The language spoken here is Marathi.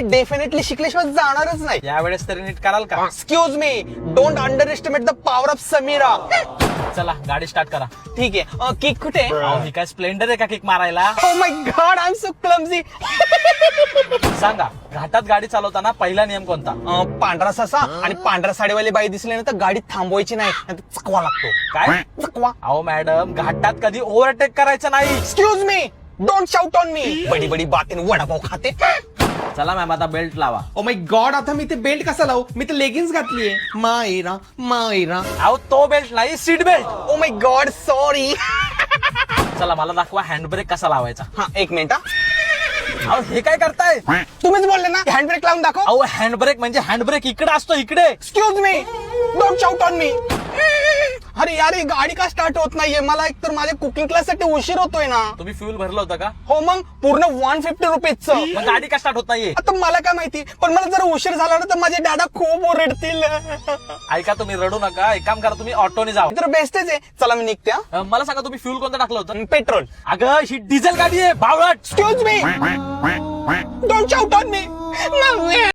डेफिनेटली शिकल्याशिवाय जाणारच नाही. यावेळेस तरी नीट कराल का? Excuse me, don't underestimate the power of Sameera. चला गाडी स्टार्ट करा. ठीक आहे, किक कुठे? अहो, ही काय स्प्लेंडर आहे का किक मारायला? Oh my God, I am so clumsy. सांगा, घाटात गाडी चालवताना पहिला नियम कोणता? पांढरा ससा आणि पांढऱ्या साडीवाली बाई दिसली ना तर गाडी थांबवायची नाही, नाहीतर चकवा लागतो. काय? चकवा. अहो मॅडम, घाटात कधी ओव्हरटेक करायचं नाही. Excuse me, don't shout on me. बडी बडी बातें वडापाव खाते. चला मॅम, आता बेल्ट लावा. ओ माय गॉड, आता मी ते बेल्ट कसा लावू? मी तर लेगिन्स घातलीये. मायरा मायरा. अहो तो बेल्ट नाही, seat belt. O my God, sorry. चला मला दाखवा हँड ब्रेक कसा लावायचा. हा, एक मिनिट. अहो हे काय करताय? तुम्हीच बोलले ना हँड ब्रेक लावून दाखव. अहो हँड ब्रेक म्हणजे हँड ब्रेक इकडे असतो, इकडे. Excuse me, don't shout on मी. अरे यार, ही गाडी का स्टार्ट होत नाहीये? मला एकतर माझ्या कुकिंग क्लाससाठी उशीर होतोय ना. तुम्ही फ्यूल भरलं होतं का? हो, मग पूर्ण 150 रुपीजचं. मग गाडी का स्टार्ट होत नाहीये? आता मला काय माहिती, पण मला जर उशीर झाला ना तर माझे डॅडा खूप ओरडतील. ऐका, तुम्ही रडू नका. एक काम करा, तुम्ही ऑटोने जा. तर बेस्टच आहे. चला मी निघते. मला सांगा, तुम्ही फ्यूल कोणतं टाकलं होतं? पेट्रोल. अगं ही डिझेल गाडी आहे, बावळट. Excuse me, don't shout on me.